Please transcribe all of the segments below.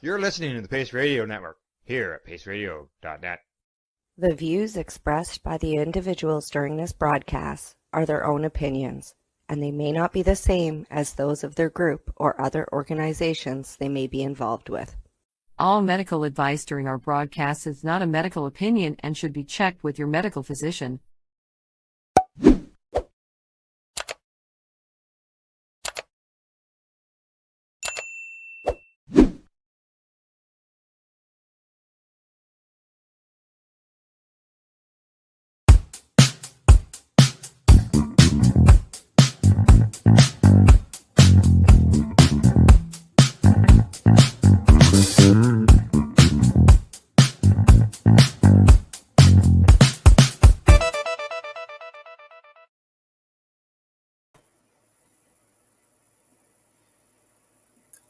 You're listening to the Pace Radio Network here at paceradio.net. The views expressed by the individuals during this broadcast are their own opinions, and they may not be the same as those of their group or other organizations they may be involved with. All medical advice during our broadcast is not a medical opinion and should be checked with your medical physician.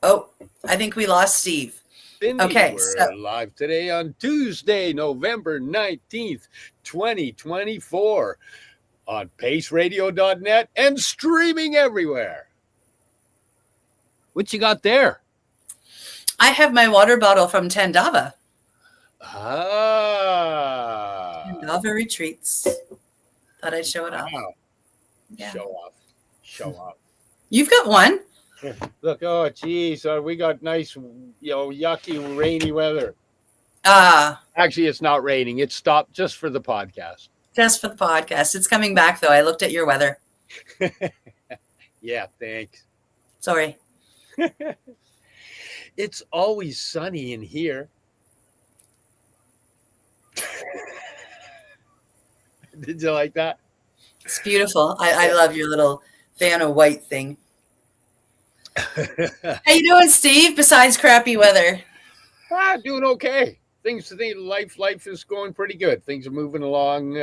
Oh, I think we lost Steve. Cindy, Okay, we're live today on Tuesday, November 19th, 2024 on paceradio.net and streaming everywhere. What you got there? I have my water bottle from Tandava. Tandava Retreats. Thought I'd show it off. Wow. Yeah. Show off. You've got one. Look, oh, geez, we got nice, yucky, rainy weather. Actually, it's not raining. It stopped just for the podcast. Just for the podcast. It's coming back, though. I looked at your weather. Yeah, thanks. Sorry. It's always sunny in here. Did you like that? It's beautiful. I love your little fan of white thing. How you doing, Steve, besides crappy weather? Doing okay. Life is going pretty good. Things are moving along,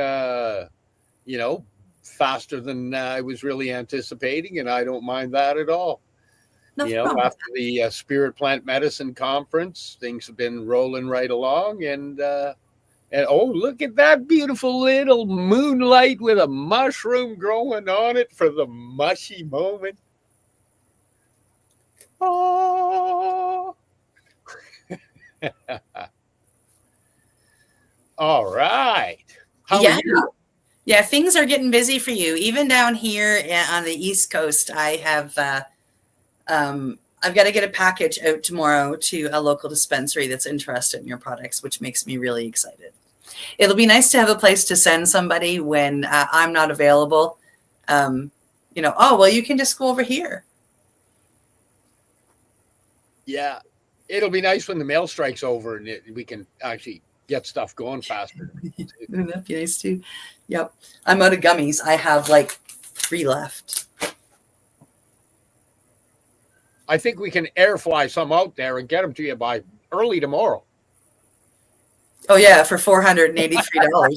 faster than I was really anticipating, and I don't mind that at all. After the Spirit Plant Medicine Conference, things have been rolling right along, and oh, look at that beautiful little moonlight with a mushroom growing on it for the mushy moment. Oh. All right. How are you? Yeah, things are getting busy for you. Even down here on the East Coast, I have I've got to get a package out tomorrow to a local dispensary that's interested in your products, which makes me really excited. It'll be nice to have a place to send somebody when I'm not available. Oh, well, you can just go over here. Yeah, it'll be nice when the mail strike's over and we can actually get stuff going faster. Wouldn't that be nice too? Yep. I'm out of gummies. I have like 3 left. I think we can air fly some out there and get them to you by early tomorrow. Oh, yeah, for $483.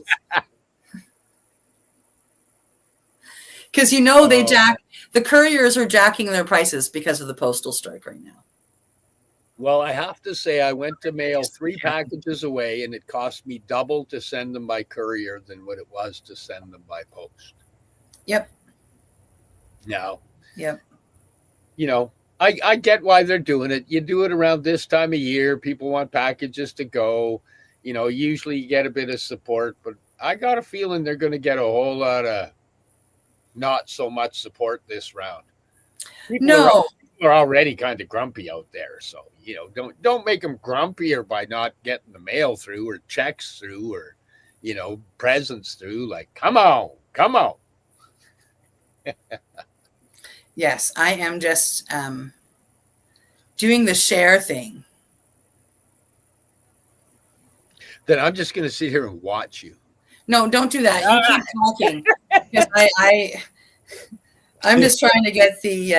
Because the couriers are jacking their prices because of the postal strike right now. Well, I have to say, I went to mail 3 packages away, and it cost me double to send them by courier than what it was to send them by post. Yep. Now, yep. I get why they're doing it. You do it around this time of year. People want packages to go. Usually you get a bit of support, but I got a feeling they're going to get a whole lot of not so much support this round. People are already kind of grumpy out there, so don't make them grumpier by not getting the mail through or checks through or presents through. Like, come on. Yes, I am just doing the share thing. Then I'm just going to sit here and watch you. No, don't do that. You keep talking. Because I'm just trying to get the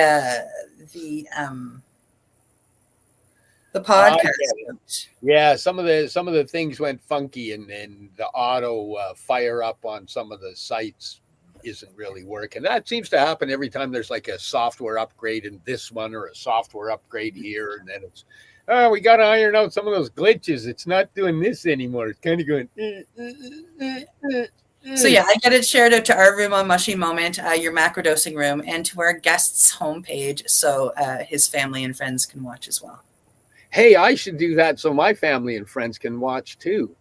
podcast. Yeah, some of the things went funky, and the auto fire up on some of the sites isn't really working. That seems to happen every time there's like a software upgrade in this one or a software upgrade here, and then it's we got to iron out some of those glitches. It's not doing this anymore. It's kind of going. So yeah, I get it shared out to our room on Mushie Moment, your macrodosing room, and to our guest's homepage, so his family and friends can watch as well. Hey, I should do that so my family and friends can watch too.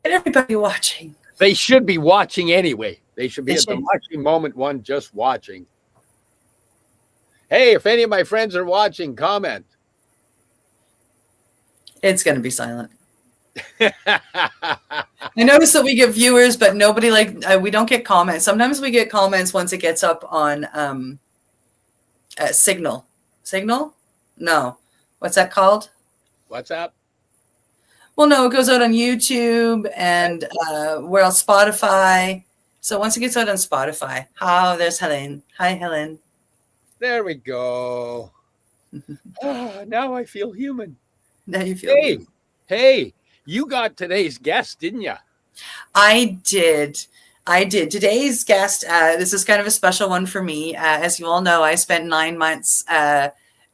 And everybody watching. They should be watching anyway. They should be They at the should. Mushie moment one just watching. Hey, if any of my friends are watching, comment. It's going to be silent. I notice that we get viewers, but nobody we don't get comments. Sometimes we get comments once it gets up on Signal. Signal? No. What's that called? What's up? Well, no, it goes out on YouTube and where else? Spotify. So once it gets out on Spotify, there's Helen. Hi, Helen. There we go. Now I feel human. Now you feel Hey, you got today's guest, didn't you? I did. Today's guest, this is kind of a special one for me. As you all know, I spent 9 months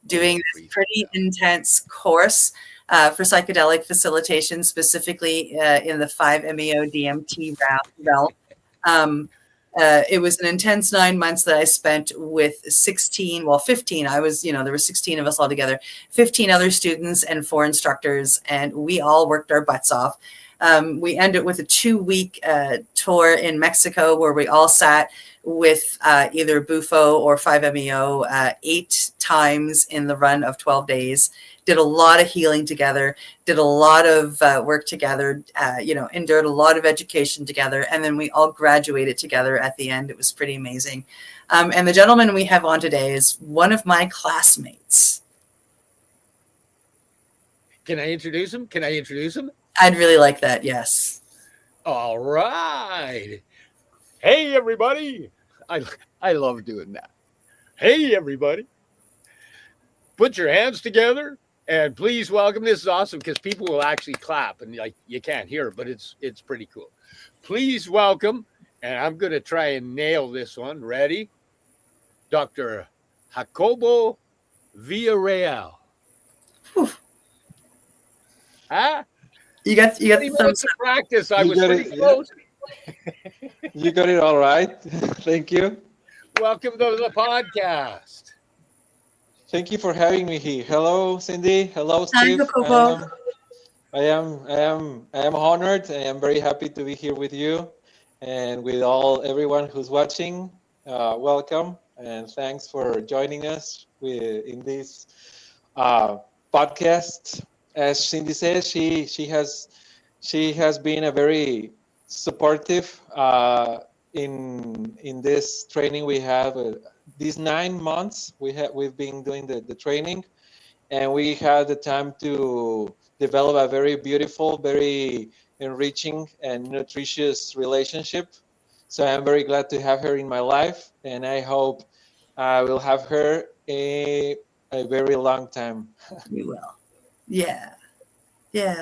doing this pretty intense course for psychedelic facilitation, specifically in the 5-MeO DMT realm. It was an intense 9 months that I spent with 15. I was, there were 16 of us all together, 15 other students and 4 instructors, and we all worked our butts off. We ended with a 2-week tour in Mexico where we all sat with either Bufo or 5-MeO 8 times in the run of 12 days. Did a lot of healing together, did a lot of work together, endured a lot of education together, and then we all graduated together at the end. It was pretty amazing. And the gentleman we have on today is one of my classmates. Can I introduce him? I'd really like that, yes. All right. Hey, everybody. I love doing that. Hey, everybody. Put your hands together and please welcome. This is awesome because people will actually clap and you can't hear it, but it's pretty cool. Please welcome, and I'm going to try and nail this one. Ready? Dr. Jacobo Villarreal. Whew. Huh? You got the thumbs up. Practice. I was pretty close. You got it all right. Thank you. Welcome to the podcast. Thank you for having me here. Hello, Cindy. Hello, Hi, Steve. Jacobo. I am honored. I am very happy to be here with you and with everyone who's watching. Welcome and thanks for joining us in this podcast. As Cindy says, she has been a very supportive in this training we have. These 9 months we've been doing the training, and we had the time to develop a very beautiful, very enriching and nutritious relationship. So I'm very glad to have her in my life, and I hope I will have her a very long time. You will. Yeah,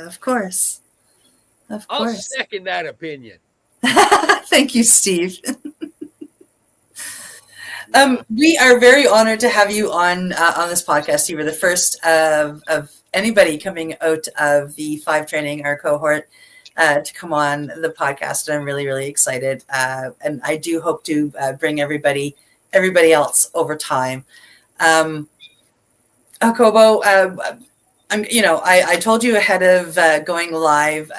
of course. I'll second that opinion. Thank you, Steve. We are very honored to have you on this podcast. You were the first of anybody coming out of the 5 training, our cohort, to come on the podcast. And I'm really, really excited. And I do hope to bring everybody else over time. Jacobo, I told you ahead of going live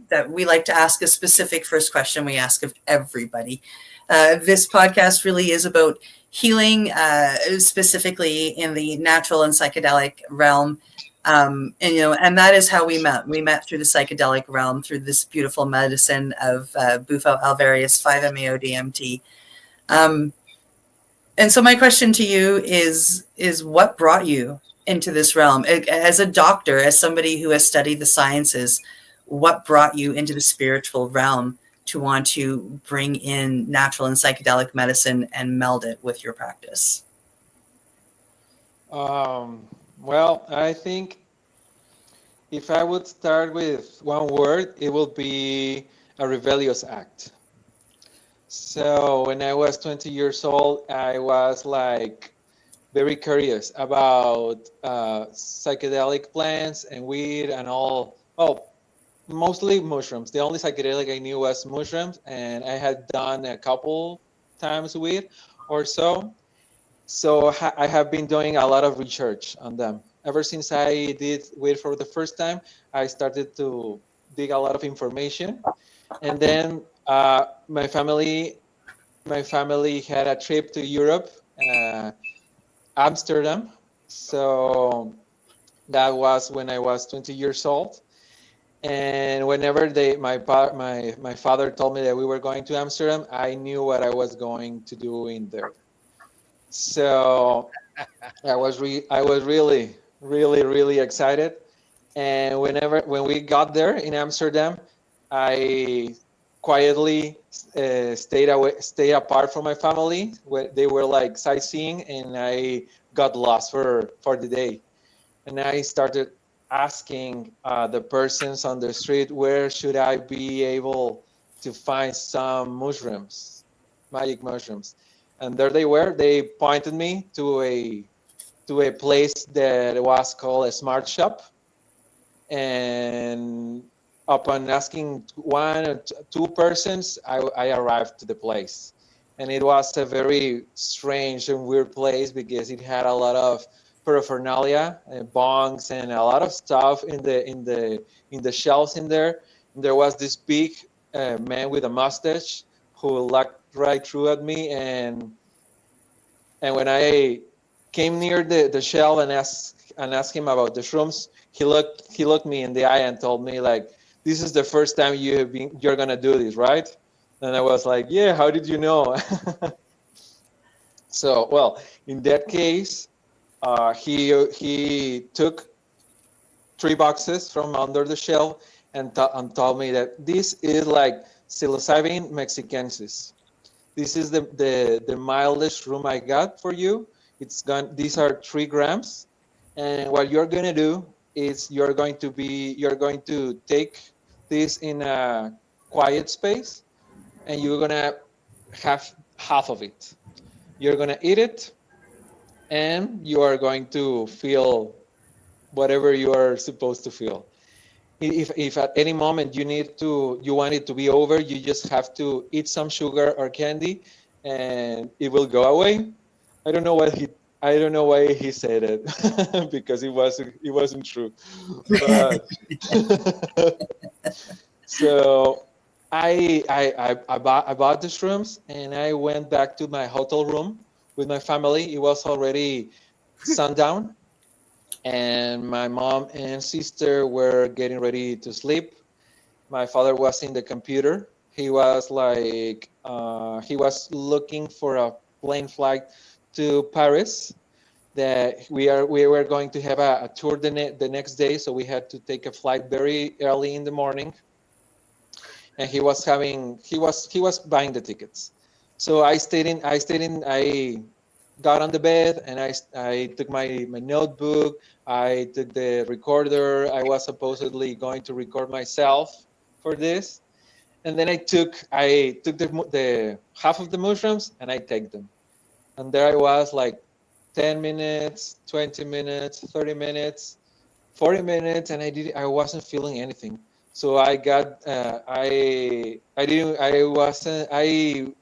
that we like to ask a specific first question we ask of everybody. This podcast really is about healing, specifically in the natural and psychedelic realm. And that is how we met. We met through the psychedelic realm, through this beautiful medicine of Bufo alvarius 5-MeO DMT. And so my question to you is what brought you into this realm? As a doctor, as somebody who has studied the sciences, what brought you into the spiritual realm to want to bring in natural and psychedelic medicine and meld it with your practice? Well, I think if I would start with one word, it will be a rebellious act. So when I was 20 years old, I was very curious about psychedelic plants and weed and all. Oh, mostly mushrooms. The only psychedelic I knew was mushrooms, and I had done a couple times weed or so. So I have been doing a lot of research on them. ever since I did Wait for the first time, I started to dig a lot of information. And then my family had a trip to Europe, Amsterdam. So that was when I was 20 years old. And whenever my father told me that we were going to Amsterdam, I knew what I was going to do in there. So I was really really excited. And when we got there in Amsterdam, I quietly stayed apart from my family. They were like sightseeing, and I got lost for the day. And I started asking the persons on the street, where should I be able to find some mushrooms, magic mushrooms. And there they were. They pointed me to a place that was called a smart shop. And upon asking one or two persons, I arrived to the place. And it was a very strange and weird place because it had a lot of paraphernalia, bongs, and a lot of stuff in the shelves in there. And there was this big man with a mustache who looked right through at me, and when I came near the shelf and asked him about the shrooms, he looked me in the eye and told me, like, "This is the first time you're gonna do this, right?" And I was like, "Yeah, how did you know?" So, well, in that case, he took 3 boxes from under the shelf and told me that this is like psilocybin mexicansis. This is the mildest room I got for you. These are 3 grams, and what you're gonna do is you're going to take this in a quiet space, and you're gonna have half of it. You're gonna eat it, and you are going to feel whatever you are supposed to feel. If at any moment you want it to be over, you just have to eat some sugar or candy, and it will go away. I don't know why he said it because it wasn't true. But so I bought the shrooms, and I went back to my hotel room with my family. It was already sundown, and my mom and sister were getting ready to sleep. My father was in the computer. He was looking for a plane flight to Paris. That we were going to have a tour the next day, so we had to take a flight very early in the morning. And he was buying the tickets. So I got on the bed, and I took my notebook. I took the recorder. I was supposedly going to record myself for this, and then I took the half of the mushrooms, and I take them. And there I was, like 10 minutes, 20 minutes, 30 minutes, 40 minutes, and I wasn't feeling anything. So I got I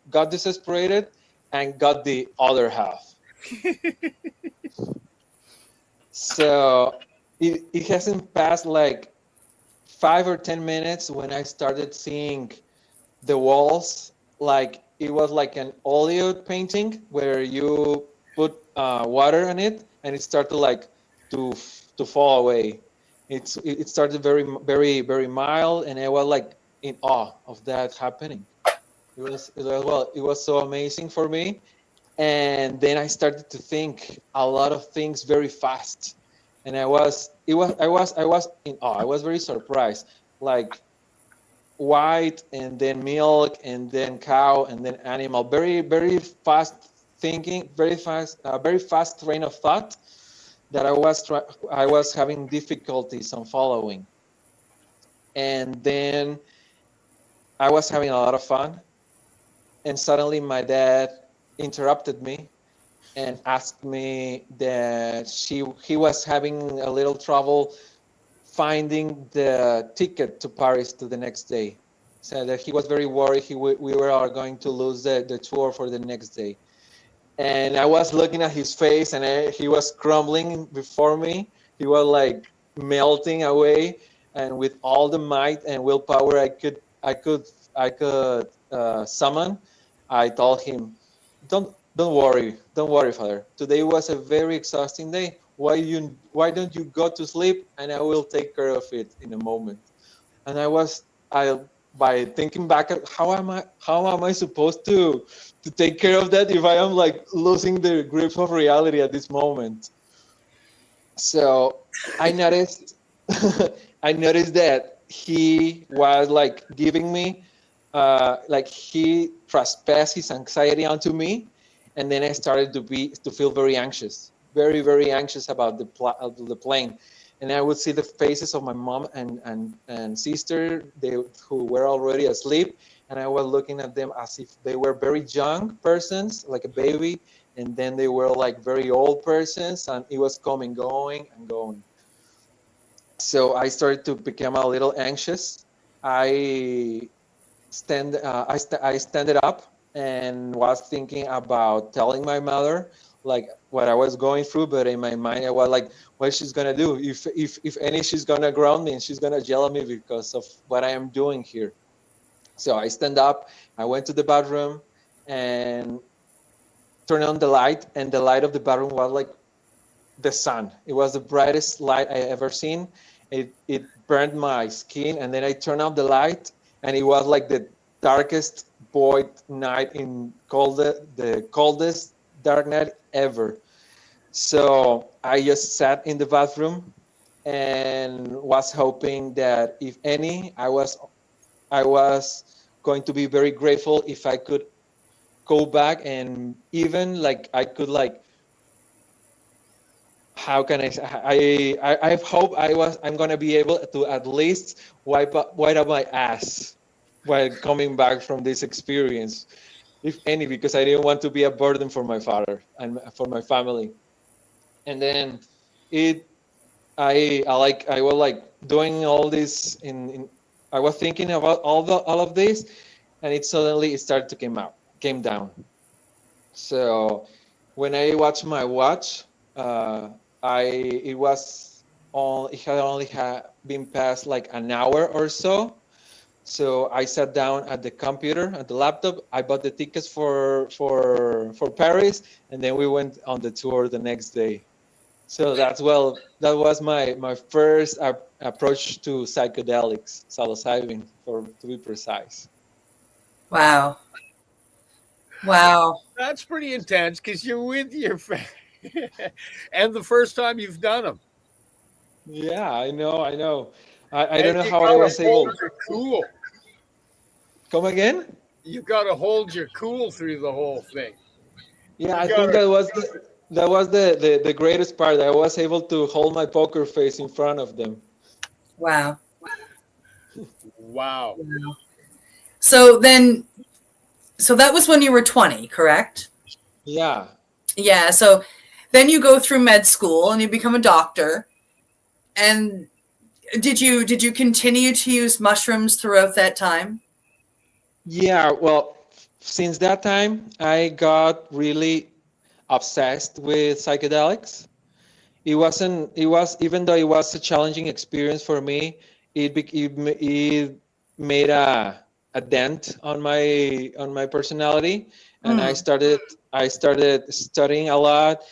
got desesperated and got the other half. So it hasn't passed like 5 or 10 minutes when I started seeing the walls like it was like an oil painting where you put water on it and it started like to fall away. It started very very very mild, and I was like in awe of that happening. It was so amazing for me. And then I started to think a lot of things very fast, and I was in awe. I was very surprised, like white, and then milk, and then cow, and then animal. Very very fast thinking, very fast train of thought that I was having difficulties on following. And then I was having a lot of fun, and suddenly my dad interrupted me and asked me that he was having a little trouble finding the ticket to Paris to the next day. So that he was very worried we were going to lose the tour for the next day. And I was looking at his face, and he was crumbling before me. he was like melting away, and with all the might and willpower I could summon, I told him, don't worry, Father. Today was a very exhausting day. Why don't you go to sleep, and I will take care of it in a moment. And I by thinking back at how am I supposed to take care of that if I am like losing the grip of reality at this moment. So I noticed I noticed that he was like giving me like he trespassed his anxiety onto me, and then I started to feel very anxious, very anxious about the plane. And I would see the faces of my mom and sister, who were already asleep, and I was looking at them as if they were very young persons, like a baby, and then they were like very old persons, and it was coming, going and going. So I started to become a little anxious. I I standed up and was thinking about telling my mother like what I was going through, but in my mind I was like, what she's gonna do? If any, she's gonna ground me and she's gonna yell at me because of what I am doing here. So I stand up, I went to the bathroom and turned on the light, and the light of the bathroom was like the sun. It was the brightest light I ever seen. It burned my skin, and then I turned off the light, and it was like the darkest void night in the coldest dark night ever. So I just sat in the bathroom and was hoping that if any, I was going to be very grateful if I could go back, and even like I could like, how can I hope I'm gonna be able to at least wipe up my ass while coming back from this experience, if any, because I didn't want to be a burden for my father and for my family. And then it I was like doing all this in I was thinking about all of this, and it started to came down. So when I watched my watch, I it was all it had only been past like an hour or so. So I sat down at the computer, at the laptop. I bought the tickets for Paris, and then we went on the tour the next day. So that was my first approach to psychedelics, psilocybin, to be precise. Wow. Wow. That's pretty intense because you're with your friend, and the first time you've done them. Yeah, I know. I don't And know you how I gotta was able. hold your cool. Come again? You gotta hold your cool through the whole thing. Yeah, You I think gotta. that was the greatest part. I was able to hold my poker face in front of them. Wow. Wow. So then, so that was when you were 20, correct? Yeah. Yeah. So then you go through med school and you become a doctor. And did you continue to use mushrooms throughout that time? Yeah, well, since that time, I got really obsessed with psychedelics. It was, even though it was a challenging experience for me, it made a dent on my personality, and Mm. I started studying a lot,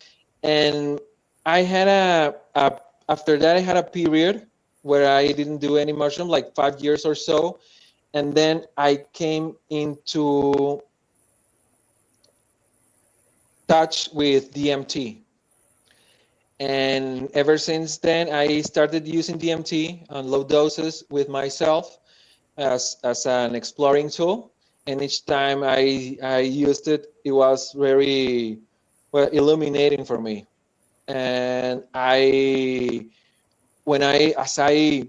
and I had after that I had a period where I didn't do any mushroom, like 5 years or so, and then I came into touch with DMT. And ever since then, I started using DMT on low doses with myself as an exploring tool. And each time I used it, it was very well illuminating for me. And as I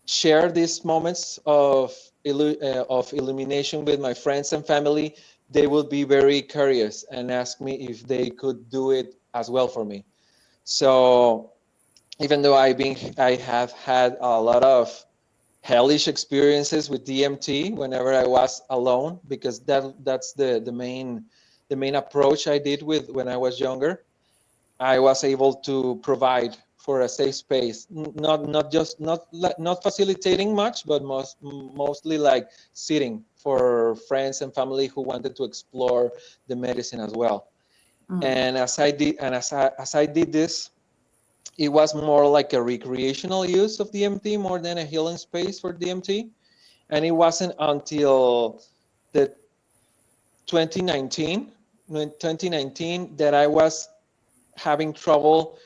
share these moments of illumination with my friends and family, they will be very curious and ask me if they could do it as well for me. So even though I have had a lot of hellish experiences with DMT whenever I was alone, because that's the main approach I did with when I was younger. I was able to provide for a safe space, not facilitating much, but mostly like sitting for friends and family who wanted to explore the medicine as well. And as I did this, it was more like a recreational use of DMT more than a healing space for DMT. And it wasn't until the 2019 that I was having trouble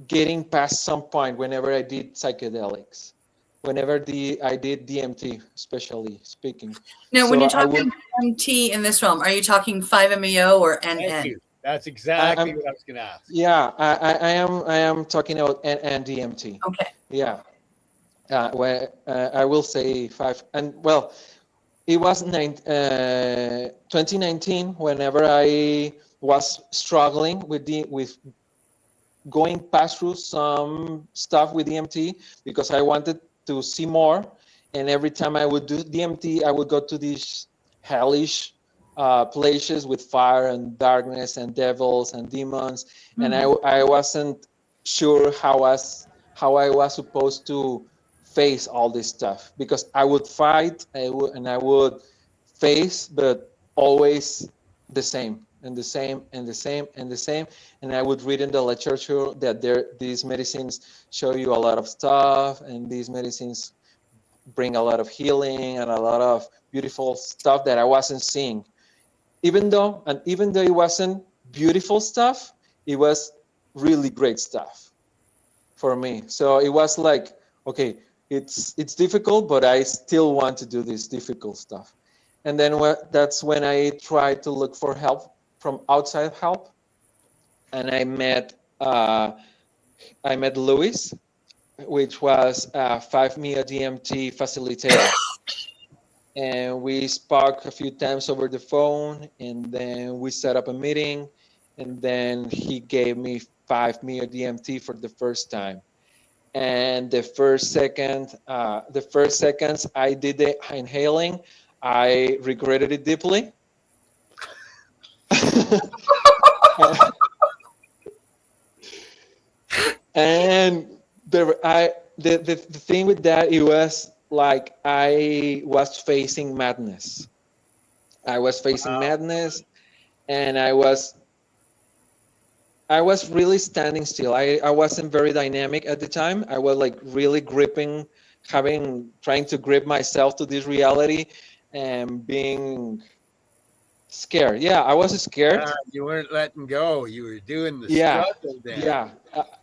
getting past some point whenever I did psychedelics, whenever I did DMT, especially speaking. Now, So when you're talking DMT in this realm, are you talking 5-MeO or NN? Thank you. That's exactly what I was going to ask. Yeah, I am talking about NN-DMT. Okay. Yeah. I will say 5. And well, it was 2019 whenever I was struggling with going past through some stuff with DMT because I wanted to see more. And every time I would do DMT, I would go to these hellish places with fire and darkness and devils and demons. And I wasn't sure how I was supposed to face all this stuff, because I would fight, I would face, but always the same and the same and the same and the same. And I would read in the literature that these medicines show you a lot of stuff, and these medicines bring a lot of healing and a lot of beautiful stuff that I wasn't seeing. Even though it wasn't beautiful stuff, it was really great stuff for me. So it was like, okay, it's difficult, but I still want to do this difficult stuff. And then that's when I tried to look for help from outside help, and I met Luis, which was a 5-MeO DMT facilitator. And we spoke a few times over the phone, and then we set up a meeting, and then he gave me 5-MeO DMT for the first time. And the first seconds I did the inhaling, I regretted it deeply. And the thing with that, it was like I was facing madness. I was facing madness, and I was really standing still. I wasn't very dynamic at the time. I was like really trying to grip myself to this reality and being scared. Yeah, I was scared. You weren't letting go. You were doing the struggle then. Yeah,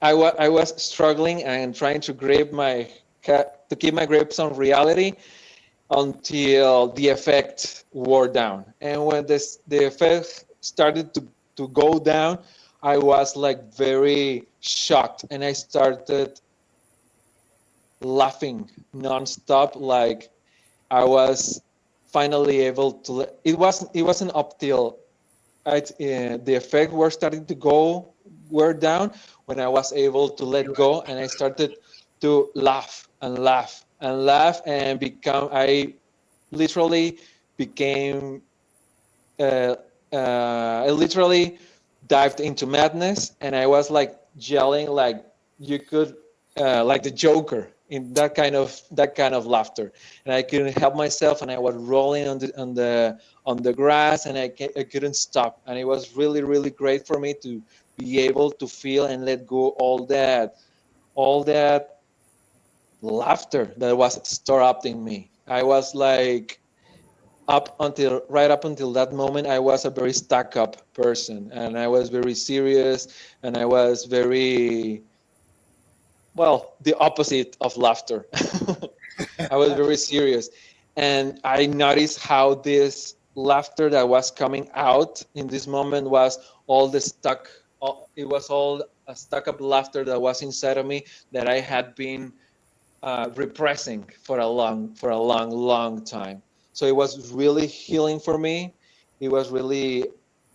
I was struggling and trying to keep my grips on reality until the effect wore down. And when the effect started to go down, I was like very shocked, and I started laughing nonstop. Like I was finally able to. It wasn't up till the effect were starting to wear down when I was able to let go, and I started to laugh and laugh and laugh, and I literally became. I literally dived into madness, and I was like yelling like you could like the Joker in that kind of laughter, and I couldn't help myself, and I was rolling on the grass, and I couldn't stop. And it was really, really great for me to be able to feel and let go all that laughter that was stored up in me. I was like right up until that moment, I was a very stuck up person, and I was very serious, and I was very, well, the opposite of laughter. I was very serious. And I noticed how this laughter that was coming out in this moment was all a stuck up laughter that was inside of me that I had been repressing for a long time. So it was really healing for me. It was really,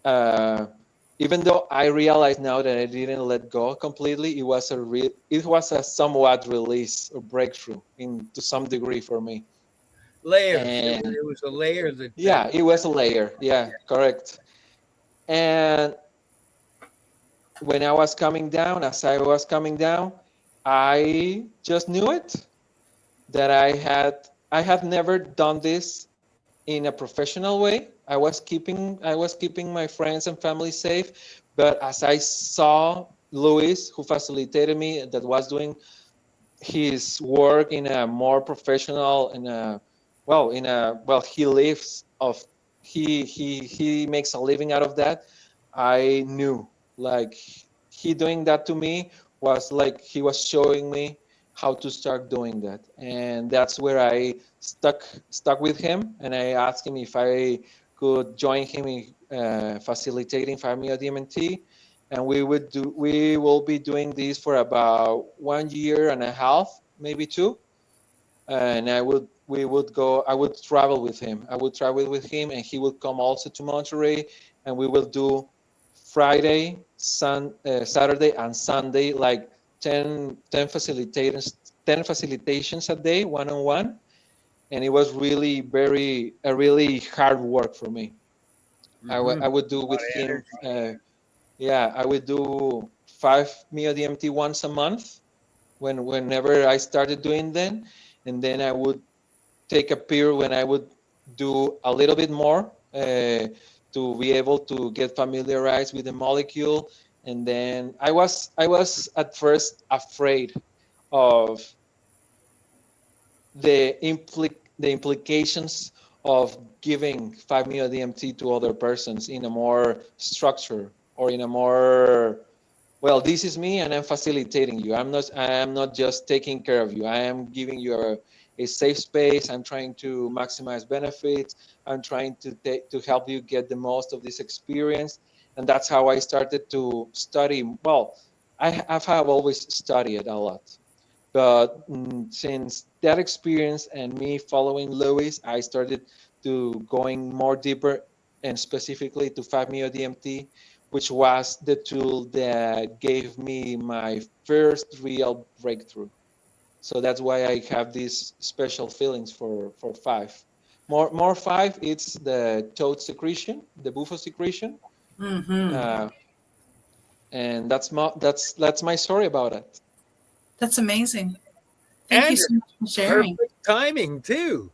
even though I realize now that I didn't let go completely, it was a somewhat release or breakthrough to some degree for me. Layers. It was a layer that. Yeah, it was a layer. Yeah, correct. And when I was coming down, as I was coming down, I just knew it, that I had never done this in a professional way. I was keeping my friends and family safe, but as I saw Luis, who facilitated me, that was doing his work in a more professional, he lives of, he makes a living out of that. I knew, like, he doing that to me was like he was showing me how to start doing that, and that's where I stuck with him, and I asked him if I could join him in facilitating 5-MeO DMT, and we will be doing this for about 1 year and a half, maybe 2, and I would travel with him. And he would come also to Monterey, and we will do Friday, Saturday, and Sunday, like 10 facilitations a day, one-on-one. And it was really really hard work for me. I would do with him, I would do 5-MeO DMT once a month whenever I started doing them. And then I would take a period when I would do a little bit more to be able to get familiarized with the molecule. And then I was at first afraid of the implications of giving 5-MeO DMT to other persons in a more structure, or in a more, well, this is me and I'm facilitating you. I am not just taking care of you. I am giving you a safe space. I'm trying to maximize benefits. I'm trying to help you get the most of this experience. And that's how I started to study. Well, I have always studied a lot. But since that experience and me following Luis, I started to going more deeper, and specifically to 5-MeO DMT, which was the tool that gave me my first real breakthrough. So that's why I have these special feelings for 5. More 5, it's the toad secretion, the bufo secretion. Mm-hmm. And that's my story about it. That's amazing. Thank you so much for sharing. Perfect timing too.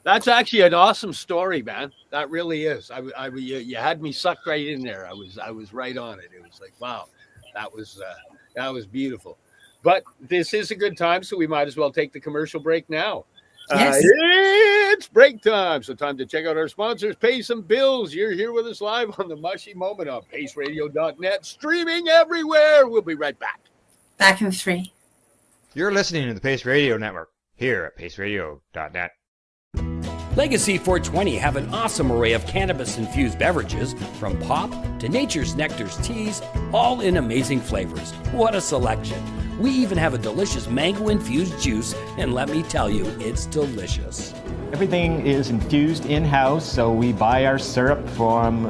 That's actually an awesome story, man. That really is. You had me sucked right in there. I was right on it. It was like, wow, that was beautiful. But this is a good time, so we might as well take the commercial break now. Yes. It's break time. So time to check out our sponsors, pay some bills. You're here with us live on the Mushie Moment on paceradio.net, streaming everywhere. We'll be right back. Back in 3. You're listening to the Pace Radio Network here at paceradio.net. Legacy 420 have an awesome array of cannabis-infused beverages, from pop to Nature's Nectar's teas, all in amazing flavors. What a selection. We even have a delicious mango-infused juice, and let me tell you, it's delicious. Everything is infused in-house, so we buy our syrup from,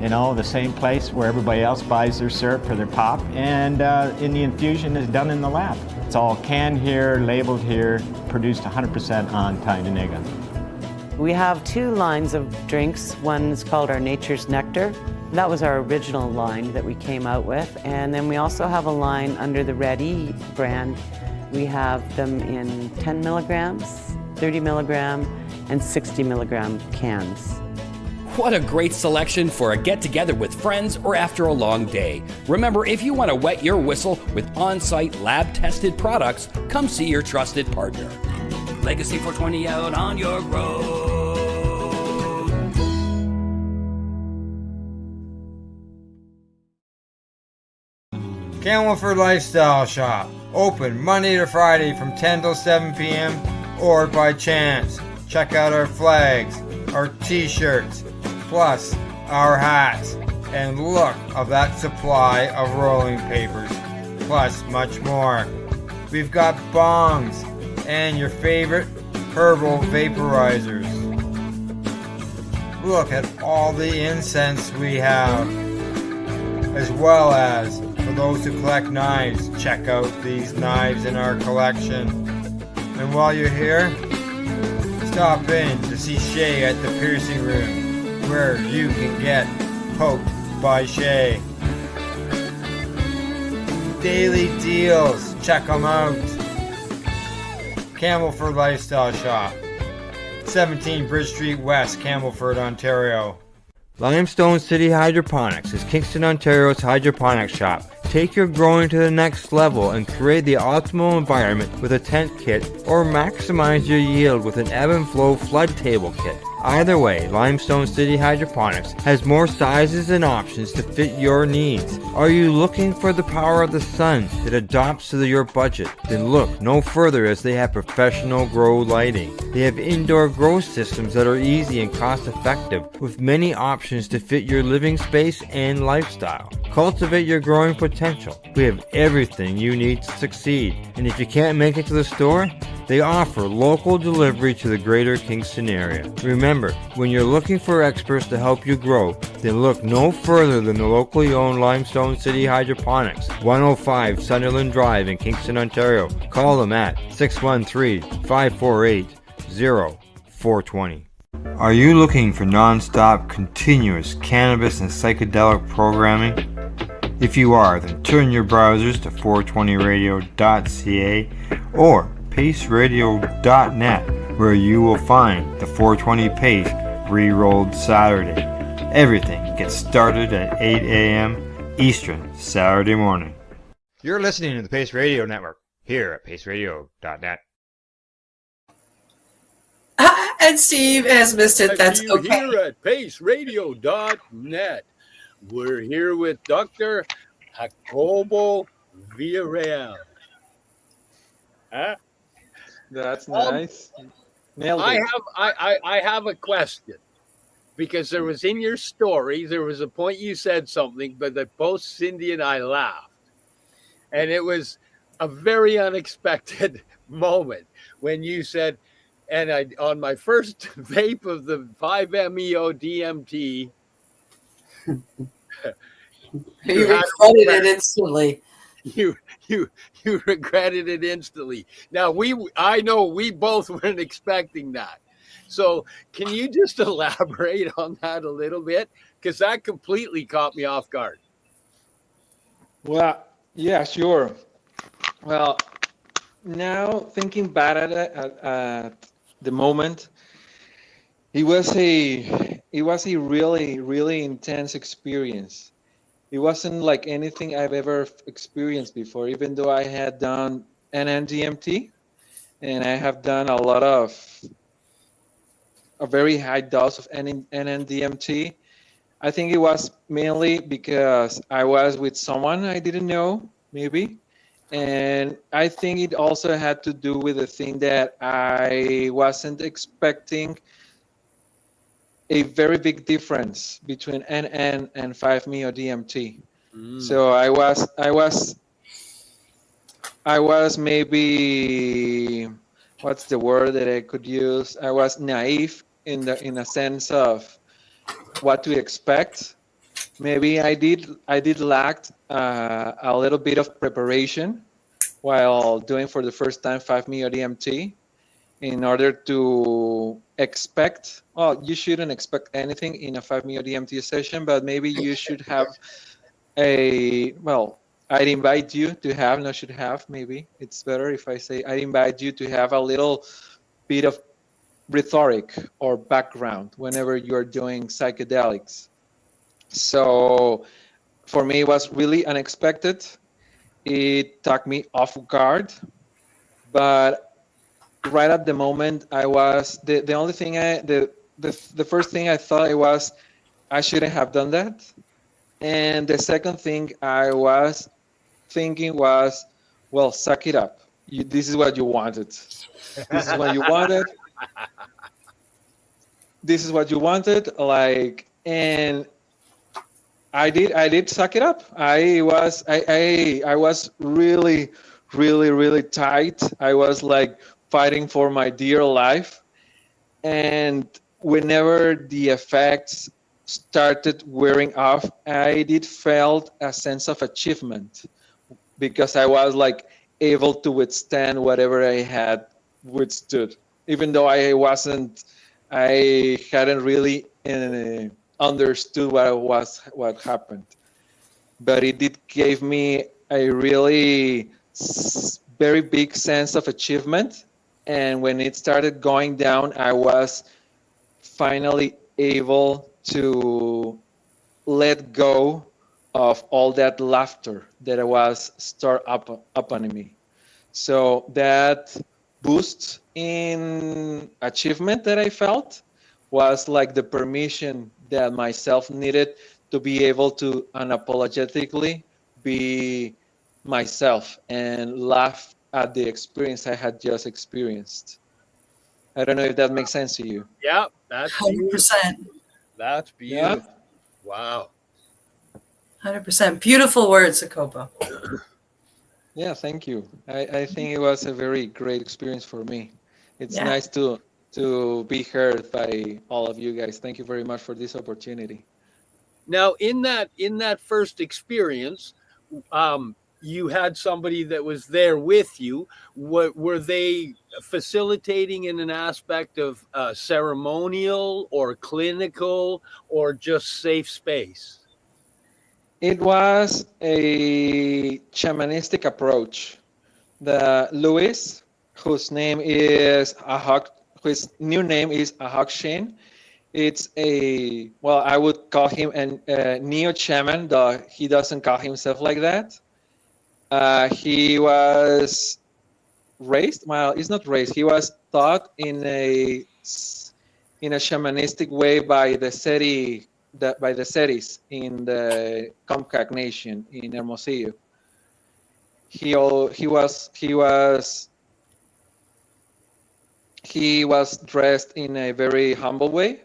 the same place where everybody else buys their syrup for their pop, and the infusion is done in the lab. It's all canned here, labeled here, produced 100% on Tynaniga. We have 2 lines of drinks. One's called our Nature's Nectar. That was our original line that we came out with. And then we also have a line under the Ready brand. We have them in 10 milligrams, 30 milligram, and 60 milligram cans. What a great selection for a get-together with friends or after a long day. Remember, if you want to wet your whistle with on-site lab-tested products, come see your trusted partner. Legacy 420 out on your road. Camelford Lifestyle Shop. Open Monday to Friday from 10 till 7 p.m. or by chance. Check out our flags, our t-shirts, plus our hats, and look of that supply of rolling papers, plus much more. We've got bongs and your favorite herbal vaporizers. Look at all the incense we have, as well as for those who collect knives, check out these knives in our collection. And while you're here, stop in to see Shay at the piercing room, where you can get poked by Shay. daily deals. Check them out. Campbellford Lifestyle Shop, 17 Bridge Street West, Campbellford, Ontario. Limestone City Hydroponics is Kingston, Ontario's hydroponics shop. Take your growing to the next level and create the optimal environment with a tent kit, or maximize your yield with an ebb and flow flood table kit. Either way, Limestone City Hydroponics has more sizes and options to fit your needs. Are you looking for the power of the sun that adapts to your budget? Then look no further, as they have professional grow lighting. They have indoor grow systems that are easy and cost effective, with many options to fit your living space and lifestyle. Cultivate your growing potential. We have everything you need to succeed. And if you can't make it to the store, they offer local delivery to the greater Kingston area. Remember, when you're looking for experts to help you grow, then look no further than the locally owned Limestone City Hydroponics, 105 Sunderland Drive in Kingston, Ontario. Call them at 613-548-0420. Are you looking for non-stop, continuous cannabis and psychedelic programming? If you are, then turn your browsers to 420radio.ca or paceradio.net, where you will find the 420 Pace re-rolled Saturday. Everything gets started at 8 a.m. Eastern Saturday morning. You're listening to the Pace Radio Network here at paceradio.net. And Steve has missed it. That's okay. Here at paceradio.net. We're here with Dr. Jacobo Villarreal. Huh? That's nice. Nailed it. I have a question, because there was in your story, there was a point you said something, but that both Cindy and I laughed. And it was a very unexpected moment when you said, and on my first vape of the 5-MeO DMT, you regretted it instantly. You regretted it instantly. Now I know we both weren't expecting that. So can you just elaborate on that a little bit? Because that completely caught me off guard. Well, yeah, sure. Well, now thinking back at the moment, it was a really, really intense experience. It wasn't like anything I've ever experienced before, even though I had done NN-DMT, and I have done a very high dose of NN-DMT. I think it was mainly because I was with someone I didn't know, maybe. And I think it also had to do with the thing that I wasn't expecting a very big difference between NN and 5-MeO DMT. So I was maybe, what's the word that I could use? I was naive in a sense of what to expect. Maybe I did lack a little bit of preparation while doing for the first time 5-MeO DMT, in order to expect, well, you shouldn't expect anything in a 5-MeO DMT session, but maybe you should have I'd invite you to have, not should have, maybe it's better if I say I'd invite you to have a little bit of rhetoric or background whenever you're doing psychedelics. So for me, it was really unexpected. It took me off guard, but right at the moment, I was the only thing the first thing I thought it was I shouldn't have done that, and the second thing I was thinking was, well, suck it up. This is what you wanted. This is what you wanted. This is what you wanted. Like, and I did suck it up. I was really, really, really tight. I was like fighting for my dear life. And whenever the effects started wearing off, I did felt a sense of achievement, because I was like able to withstand whatever I had withstood, even though I hadn't really understood what happened. But it did give me a really very big sense of achievement. And when it started going down, I was finally able to let go of all that laughter that was stored up upon me. So that boost in achievement that I felt was like the permission that myself needed to be able to unapologetically be myself and laugh at the experience I had just experienced. I don't know if that makes sense to you. Yeah, that's beautiful. 100%. That's Yeah. beautiful. Wow. 100%. Beautiful words, Jacobo. Yeah, thank you. I think it was a very great experience for me. It's Yeah. nice to be heard by all of you guys. Thank you very much for this opportunity. Now, in that first experience, you had somebody that was there with you. What were they facilitating in an aspect of ceremonial or clinical or just safe space? It was a shamanistic approach. The Louis, whose name is Ahok, whose new name is Ahok Shin. It's I would call him a neo shaman, though he doesn't call himself like that. He was raised. Well, he's not raised. He was taught in a shamanistic way by the Seris in the Comcac Nation in Hermosillo. He was dressed in a very humble way.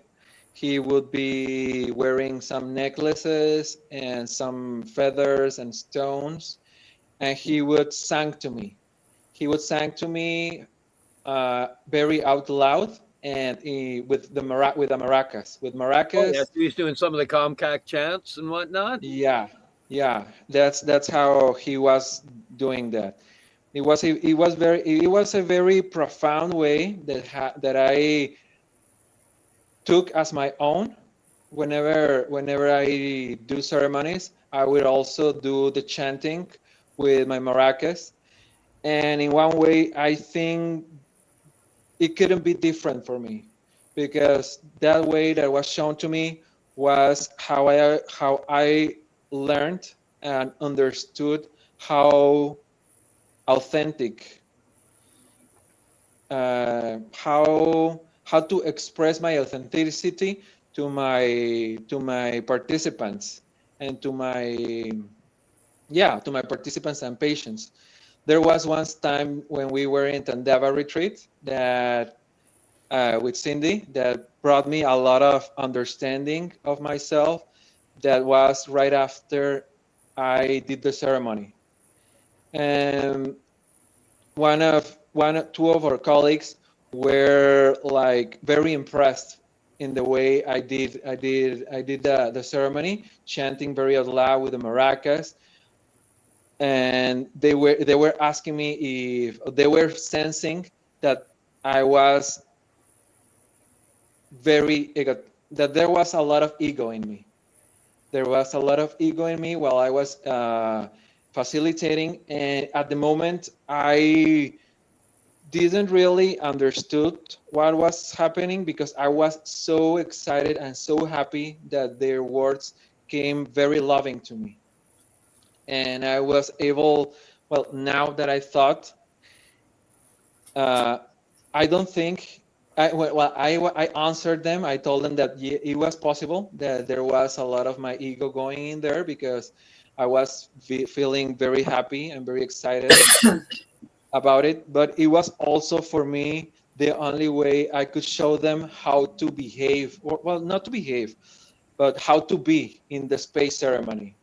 He would be wearing some necklaces and some feathers and stones, and he would sing to me. He would sing to me very out loud and with the maracas. With maracas. Oh, yeah, so he's doing some of the Comcac chants and whatnot. Yeah, that's how he was doing that. It was a very profound way that I took as my own. Whenever I do ceremonies, I would also do the chanting with my maracas. And in one way, I think it couldn't be different for me, because that way that was shown to me was how I learned and understood how authentic, how to express my authenticity to my participants and to my participants and patients. There was one time when we were in Tandava retreat that with Cindy that brought me a lot of understanding of myself. That was right after I did the ceremony, and two of our colleagues were like very impressed in the way I did the ceremony, chanting very out loud with the maracas. And they were asking me if they were sensing that I was that there was a lot of ego in me. There was a lot of ego in me while I was facilitating, and at the moment I didn't really understood what was happening, because I was so excited and so happy that their words came very loving to me. And I was able, now that I thought, I don't think, I answered them. I told them that it was possible that there was a lot of my ego going in there, because I was feeling very happy and very excited about it. But it was also for me the only way I could show them how to behave, or not to behave, but how to be in the space ceremony.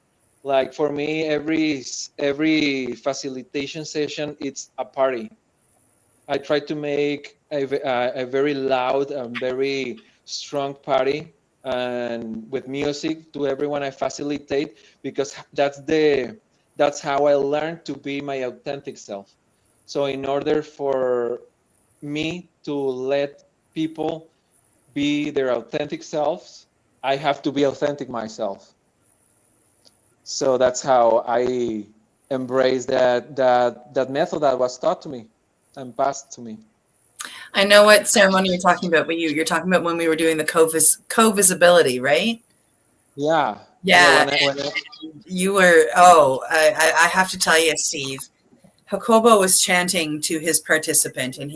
Like for me, every facilitation session, it's a party. I try to make a very loud and very strong party, and with music to everyone I facilitate, because that's how I learned to be my authentic self. So in order for me to let people be their authentic selves, I have to be authentic myself. So that's how I embrace that method that was taught to me and passed to me. I know what ceremony you're talking about, but you're talking about when we were doing the co-visibility, right? Yeah. Yeah. When I, You were, oh, I have to tell you, Steve, Jacobo was chanting to his participant, and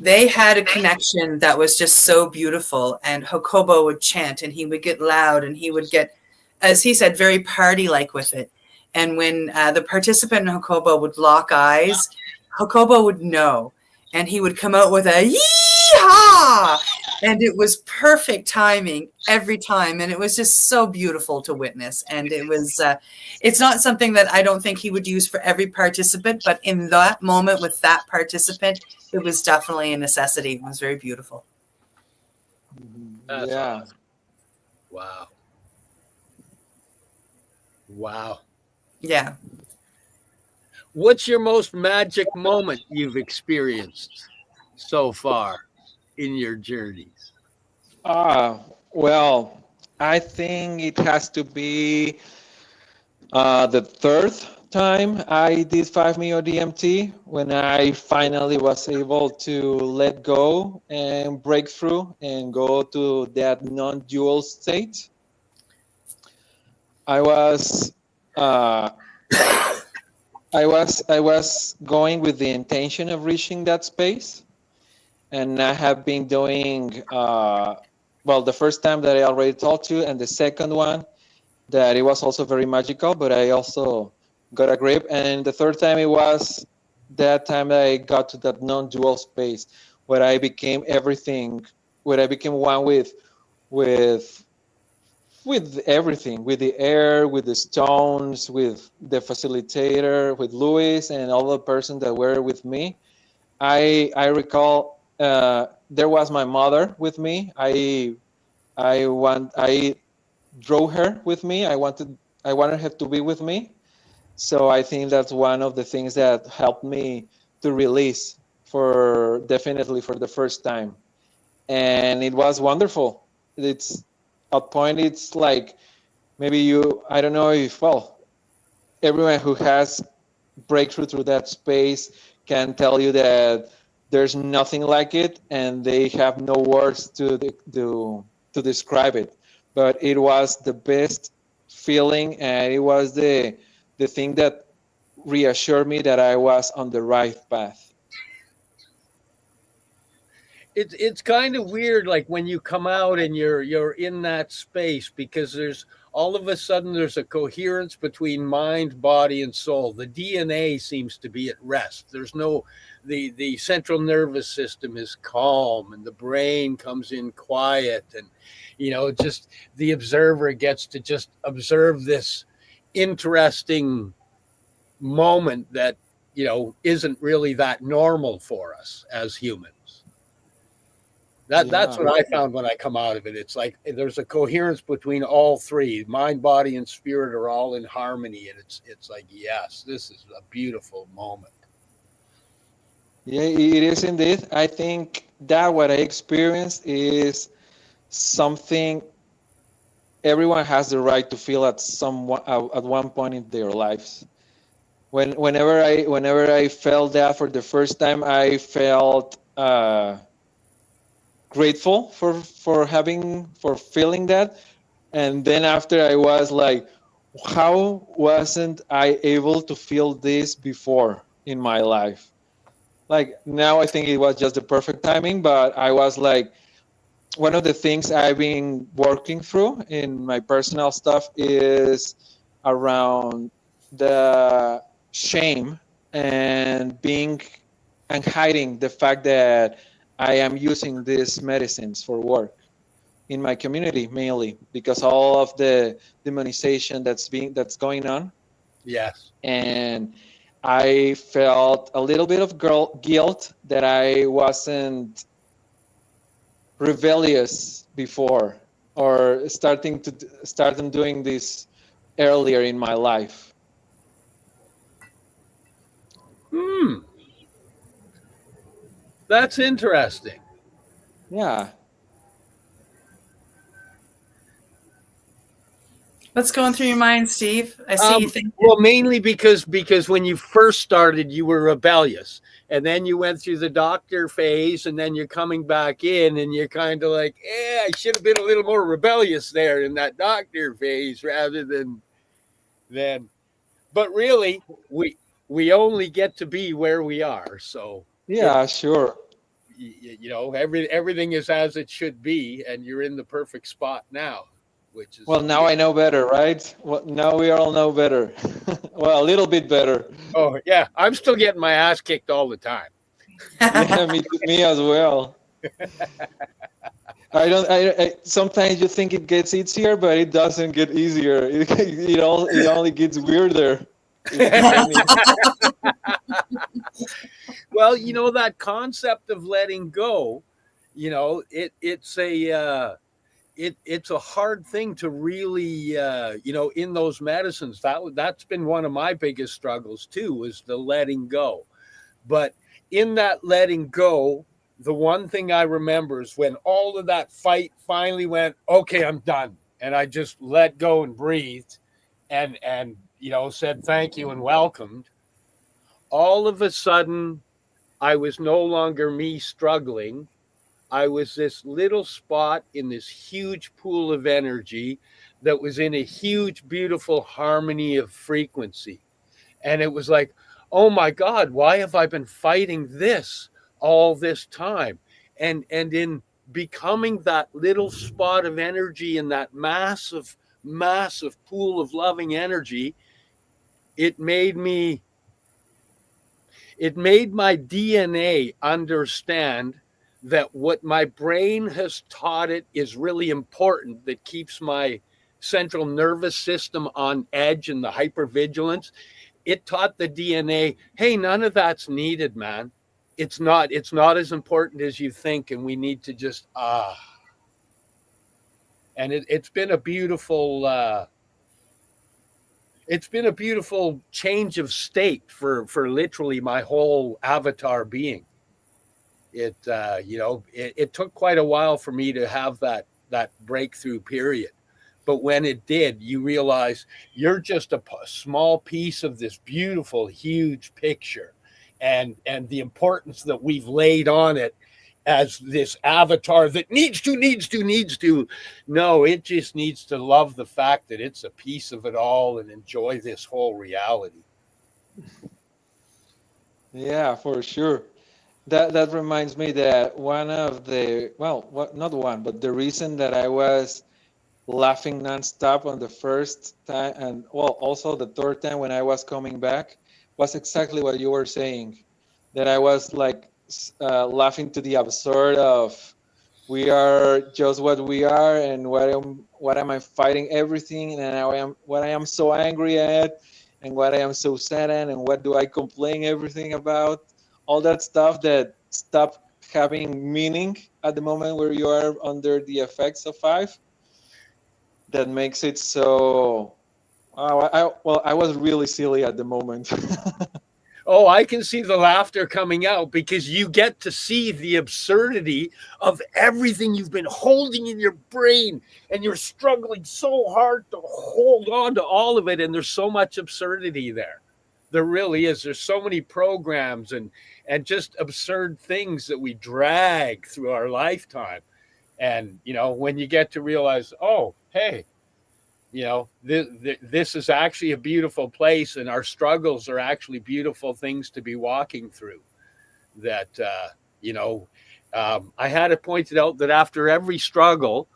they had a connection that was just so beautiful. And Jacobo would chant, and he would get loud, and he would get, as he said, very party-like with it. And when the participant and Jacobo would lock eyes, Jacobo would know, and he would come out with a yee-haw, and it was perfect timing every time, and it was just so beautiful to witness. And it was, it's not something that I don't think he would use for every participant, but in that moment with that participant, it was definitely a necessity. It was very beautiful. That's yeah. awesome. Wow. Wow. Yeah. What's your most magic moment you've experienced so far in your journeys? Well, I think it has to be the third time I did 5-MeO DMT, when I finally was able to let go and break through and go to that non-dual state. I was going with the intention of reaching that space, and I have been doing well, the first time that I already told you, and the second one that it was also very magical, but I also got a grip. And the third time, it was that time that I got to that non-dual space where I became everything, where I became one with everything, with the air, with the stones, with the facilitator, with Luis and all the persons that were with me. I recall there was my mother with me. I drove her with me. I wanted her to be with me. So I think that's one of the things that helped me to release definitely for the first time. And it was wonderful. It's at point, it's like maybe I don't know if, well, everyone who has breakthrough through that space can tell you that there's nothing like it, and they have no words to describe it. But it was the best feeling, and it was the thing that reassured me that I was on the right path. It's kind of weird, like when you come out and you're in that space, because there's all of a sudden there's a coherence between mind, body, and soul. The DNA seems to be at rest. There's no the central nervous system is calm, and the brain comes in quiet, and just the observer gets to just observe this interesting moment that isn't really that normal for us as humans. That's what I found when I come out of it. It's like there's a coherence between all three. Mind, body, and spirit are all in harmony, and it's like, yes, this is a beautiful moment. Yeah, it is indeed. I think that what I experienced is something everyone has the right to feel at one point in their lives. Whenever I felt that for the first time, I felt grateful for feeling that. And then after, I was like, how wasn't I able to feel this before in my life? Like, now I think it was just the perfect timing, but I was like, one of the things I've been working through in my personal stuff is around the shame and hiding the fact that I am using these medicines for work in my community, mainly because all of the demonization that's going on. Yes. And I felt a little bit of guilt that I wasn't rebellious before, or starting doing this earlier in my life. That's interesting. Yeah. What's going through your mind, Steve? I see you thinking. Well, mainly because when you first started, you were rebellious, and then you went through the doctor phase, and then you're coming back in, and you're kind of like, I should have been a little more rebellious there in that doctor phase rather than then. But really, we only get to be where we are. So Yeah, sure. everything is as it should be, and you're in the perfect spot now. Which is Well, now I know better, right? Well, now we all know better. Well, a little bit better. Oh yeah, I'm still getting my ass kicked all the time. Yeah, me as well. Sometimes you think it gets easier, but it doesn't get easier. It only gets weirder. Well, that concept of letting go, it's a hard thing to really, in those medicines. That's been one of my biggest struggles too, is the letting go. But in that letting go, the one thing I remember is when all of that fight finally went, okay, I'm done. And I just let go and breathed and said thank you and welcomed. All of a sudden, I was no longer me struggling. I was this little spot in this huge pool of energy that was in a huge, beautiful harmony of frequency. And it was like, oh my God, why have I been fighting this all this time? And in becoming that little spot of energy in that massive, massive pool of loving energy, it made my DNA understand that what my brain has taught it is really important, that keeps my central nervous system on edge and the hypervigilance. It taught the DNA, hey, none of that's needed, man. It's not as important as you think, and we need to just And it's been a beautiful change of state for literally my whole avatar being. It took quite a while for me to have that breakthrough period. But when it did, you realize you're just a small piece of this beautiful, huge picture, and the importance that we've laid on it as this avatar that needs to. No, it just needs to love the fact that it's a piece of it all and enjoy this whole reality. Yeah, for sure. That reminds me that one of the, not one, but the reason that I was laughing nonstop on the first time, and also the third time when I was coming back, was exactly what you were saying. That I was like laughing to the absurd of, we are just what we are, and what am I fighting everything, and what I am so angry at, and what I am so sad at, and what do I complain everything about? All that stuff that stopped having meaning at the moment where you are under the effects of 5. That makes it so. I was really silly at the moment. Oh, I can see the laughter coming out because you get to see the absurdity of everything you've been holding in your brain, and you're struggling so hard to hold on to all of it. And there's so much absurdity there. There really is. There's so many programs and just absurd things that we drag through our lifetime. And, when you get to realize, oh, hey, this is actually a beautiful place, and our struggles are actually beautiful things to be walking through. That, I had it pointed out that after every struggle,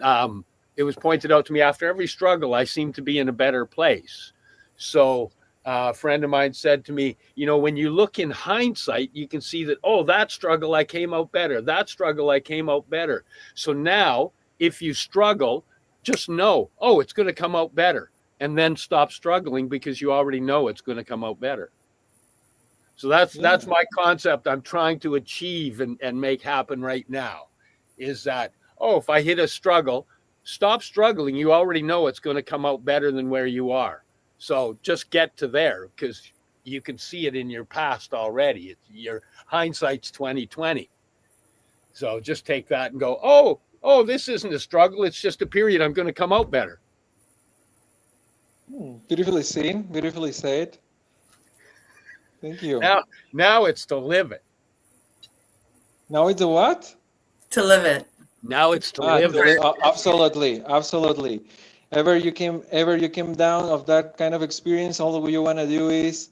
it was pointed out to me, after every struggle, I seem to be in a better place. So a friend of mine said to me, when you look in hindsight, you can see that, oh, that struggle, I came out better. That struggle, I came out better. So now if you struggle, just know, oh, it's going to come out better, and then stop struggling because you already know it's going to come out better. So that's my concept I'm trying to achieve and make happen right now, is that, oh, if I hit a struggle, stop struggling. You already know it's going to come out better than where you are. So just get to there, because you can see it in your past already. Your hindsight's 20/20. So just take that and go, oh, this isn't a struggle. It's just a period. I'm going to come out better. Beautifully seen, beautifully said. Thank you. Now it's to live it. Now it's a what? To live it. Now it's to live it. Absolutely, absolutely. Ever you came down of that kind of experience, all you want to do is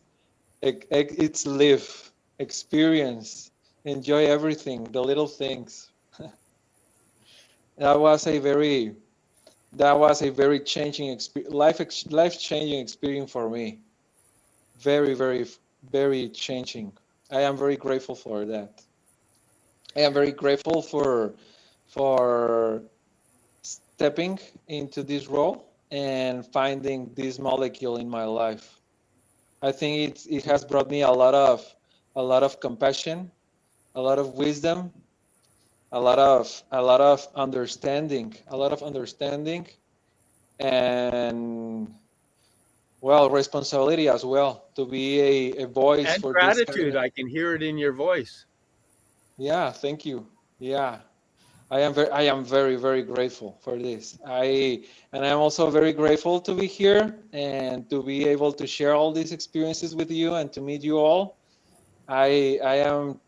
it's live, experience, enjoy everything, the little things. That was a very changing life changing experience for me. Very, very, very changing. I am very grateful for that. I am very grateful for stepping into this role and finding this molecule in my life. I think it has brought me a lot of compassion, a lot of wisdom, a lot of understanding, and well, responsibility as well to be a voice And for this gratitude. I can hear it in your voice. Yeah, thank you. Yeah, I am very, very grateful for this. And I'm also very grateful to be here and to be able to share all these experiences with you and to meet you all. I am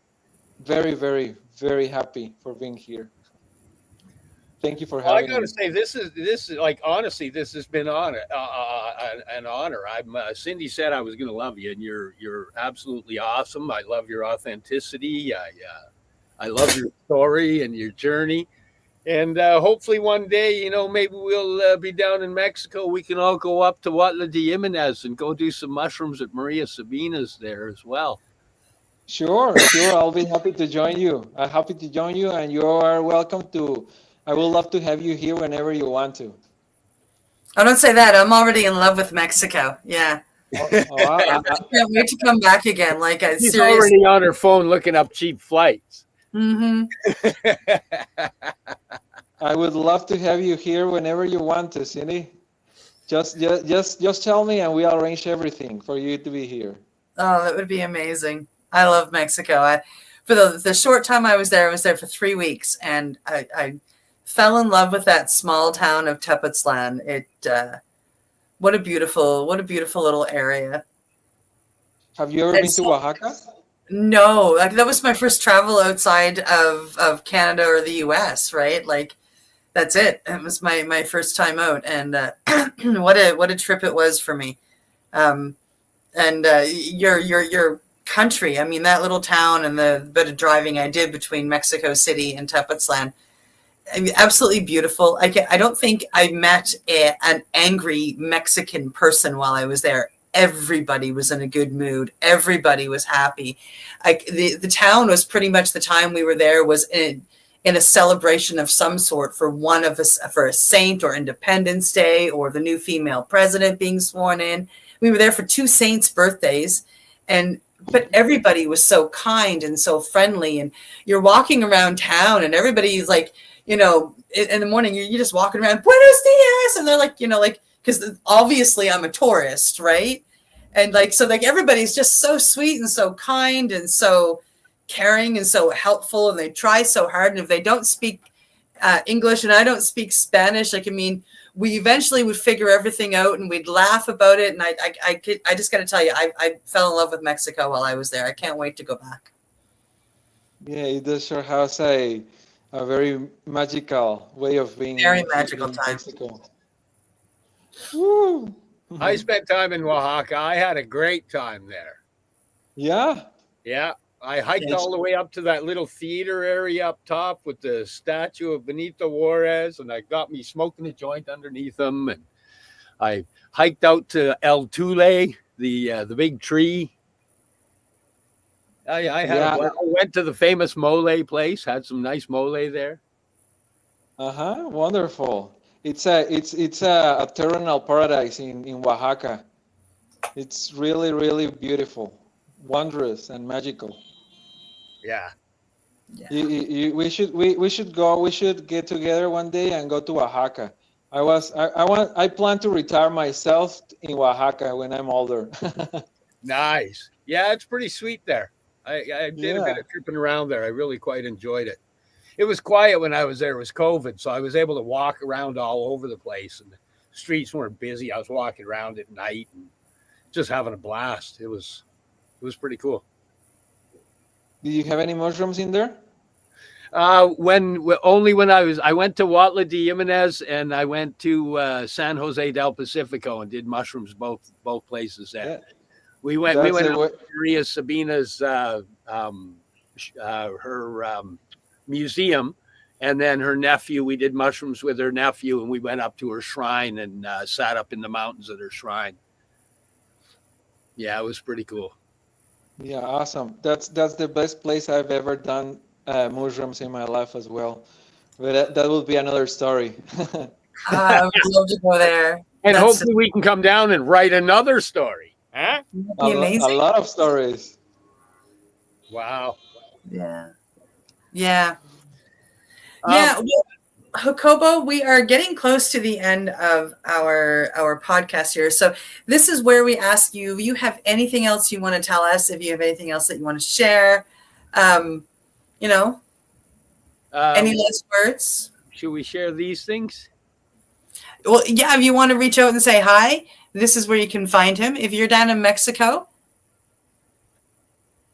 very, very, very happy for being here. Thank you for Well, I having got to me. say, this is like honestly, this has been an honor. I'm Cindy said I was going to love you, and you're absolutely awesome. I love your authenticity. I love your story and your journey. And hopefully one day, maybe we'll be down in Mexico. We can all go up to Huatla de Jimenez and go do some mushrooms at Maria Sabina's there as well. Sure. I'll be happy to join you. I'm happy to join you, and you are welcome to. I would love to have you here whenever you want to. Oh, don't say that. I'm already in love with Mexico. Yeah. I can't wait to come back again. Like a She's serious. already on her phone looking up cheap flights. Mm-hmm. I would love to have you here whenever you want to, Cindy. Just tell me, and we'll arrange everything for you to be here. Oh, that would be amazing. I love Mexico. For the short time I was there for 3 weeks, and I fell in love with that small town of Tepoztlan. What a beautiful little area. Have you ever been to Oaxaca? No, like that was my first travel outside of Canada or the US, right? Like that's it. It was my first time out, and what a trip it was for me. And your country. I mean, that little town and the bit of driving I did between Mexico City and Tepoztlan, I mean, absolutely beautiful. I don't think I met an angry Mexican person while I was there. Everybody was in a good mood. Everybody was happy. The town was pretty much, the time we were there was in a celebration of some sort for one of us, for a saint or Independence Day or the new female president being sworn in. We were there for 2 saints' birthdays, but everybody was so kind and so friendly. And you're walking around town and everybody's like, in the morning, you're just walking around, Buenos dias. And they're like, because obviously I'm a tourist, right? And so everybody's just so sweet and so kind and so caring and so helpful. And they try so hard. And if they don't speak English and I don't speak Spanish, we eventually would figure everything out and we'd laugh about it. And I just got to tell you, I fell in love with Mexico while I was there. I can't wait to go back. Yeah, it does sure has a very magical way of being. Very magical time. Mexico. Woo. I spent time in Oaxaca. I had a great time there. Yeah. Yeah. I hiked all the way up to that little theater area up top with the statue of Benito Juarez, and I got me smoking a joint underneath them. And I hiked out to El Tule, the big tree. I went to the famous mole place, had some nice mole there. Wonderful. It's a terrenal paradise in Oaxaca. It's really, really beautiful, wondrous, and magical. Yeah. We should go. We should get together one day and go to Oaxaca. I plan to retire myself in Oaxaca when I'm older. Nice. Yeah, it's pretty sweet there. I did a bit of tripping around there. I really quite enjoyed it. It was quiet when I was there. It was COVID, so I was able to walk around all over the place and streets weren't busy. I was walking around at night and just having a blast. It was pretty cool. Did you have any mushrooms in there? I went to Huatla de Jimenez and I went to San Jose del Pacifico and did mushrooms both places there. Yeah. We went to Maria Sabina's her museum, and then her nephew. We did mushrooms with her nephew, and we went up to her shrine and sat up in the mountains at her shrine. Yeah, it was pretty cool. Yeah, awesome. That's the best place I've ever done mushrooms in my life as well. But that will be another story. I would love to go there. And hopefully we can come down and write another story. Huh? A lot of stories. Wow. Yeah. Yeah. Well, Jacobo, we are getting close to the end of our podcast here. So this is where we ask you, if you have anything else you want to tell us, if you have anything else that you want to share, any last words? Should we share these things? Well, yeah, if you want to reach out and say hi, this is where you can find him. If you're down in Mexico.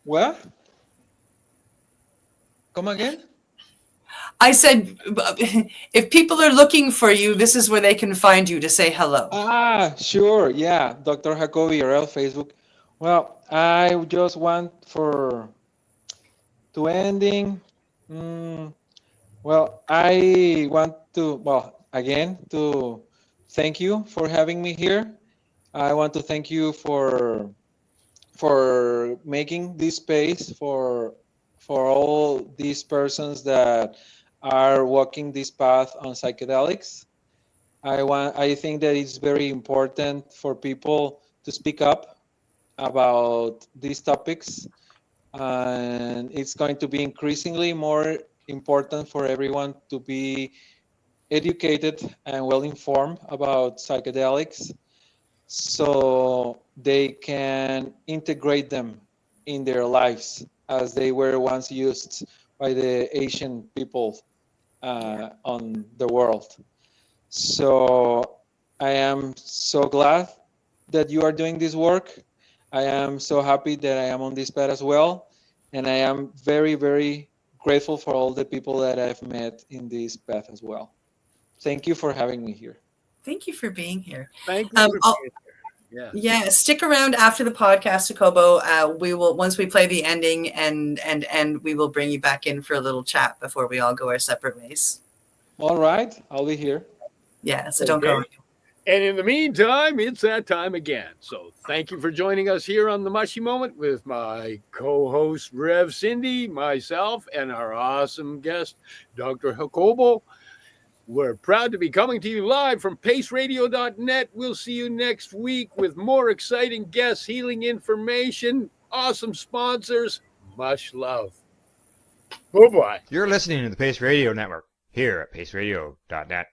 What? Come again? I said, if people are looking for you, this is where they can find you to say hello. Sure. Yeah. Dr. Jacobo Villarreal, Facebook. Well, I just want ending. I want to, again, to thank you for having me here. I want to thank you for making this space for all these persons that are walking this path on psychedelics. I think that it's very important for people to speak up about these topics, and it's going to be increasingly more important for everyone to be educated and well informed about psychedelics so they can integrate them in their lives as they were once used by the Asian people on the world. So I am so glad that you are doing this work. I am so happy that I am on this path as well. And I am very, very grateful for all the people that I've met in this path as well. Thank you for having me here. Thank you for being here. Thank you for being here. Yeah, stick around after the podcast, Jacobo. We will, once we play the ending and we will bring you back in for a little chat before we all go our separate ways. All right, I'll be here. Yeah, so don't go. And in the meantime, it's that time again. So thank you for joining us here on the Mushie Moment with my co-host, Rev Cindy, myself, and our awesome guest, Dr. Jacobo. We're proud to be coming to you live from paceradio.net. We'll see you next week with more exciting guests, healing information, awesome sponsors. Much love. Bye-bye. You're listening to the Pace Radio Network here at paceradio.net.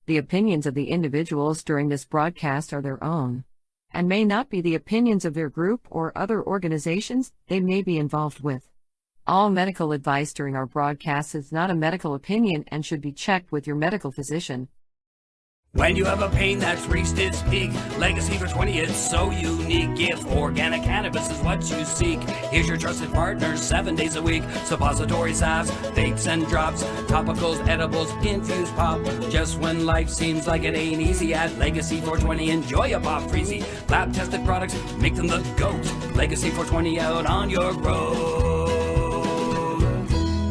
The opinions of the individuals during this broadcast are their own, and may not be the opinions of their group or other organizations they may be involved with. All medical advice during our broadcast is not a medical opinion and should be checked with your medical physician. When you have a pain that's reached its peak, Legacy for 20 is so unique. If organic cannabis is what you seek, here's your trusted partner 7 days a week. Suppository salves, vapes and drops, topicals, edibles, infused pop. Just when life seems like it ain't easy, at Legacy 420 enjoy a pop freezy. Lab tested products make them the GOAT. Legacy 420 out on your road.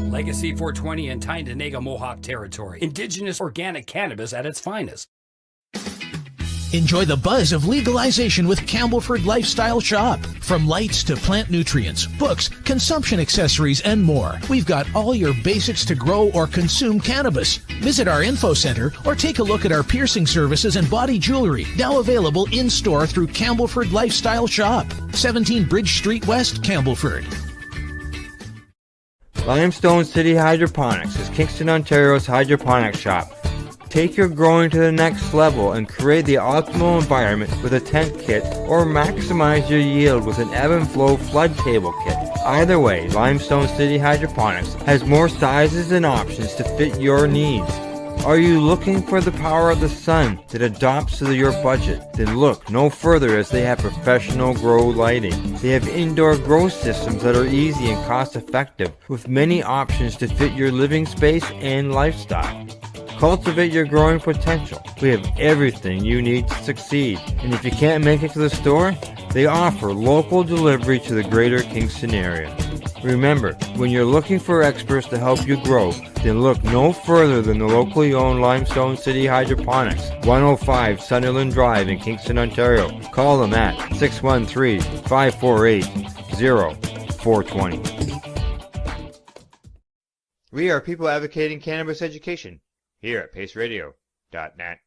Legacy 420 in Tyndonega Mohawk territory. Indigenous organic cannabis at its finest. Enjoy the buzz of legalization with Campbellford Lifestyle Shop. From lights to plant nutrients, books, consumption accessories, and more. We've got all your basics to grow or consume cannabis. Visit our info center or take a look at our piercing services and body jewelry, now available in-store through Campbellford Lifestyle Shop. 17 Bridge Street West, Campbellford. Limestone City Hydroponics is Kingston, Ontario's hydroponics shop. Take your growing to the next level and create the optimal environment with a tent kit or maximize your yield with an ebb and flow flood table kit. Either way, Limestone City Hydroponics has more sizes and options to fit your needs. Are you looking for the power of the sun that adapts to your budget? Then look no further, as they have professional grow lighting. They have indoor grow systems that are easy and cost effective, with many options to fit your living space and lifestyle. Cultivate your growing potential. We have everything you need to succeed. And if you can't make it to the store, they offer local delivery to the greater Kingston area. Remember, when you're looking for experts to help you grow, then look no further than the locally owned Limestone City Hydroponics, 105 Sunderland Drive in Kingston, Ontario. Call them at 613-548-0420. We are people advocating cannabis education here at paceradio.net.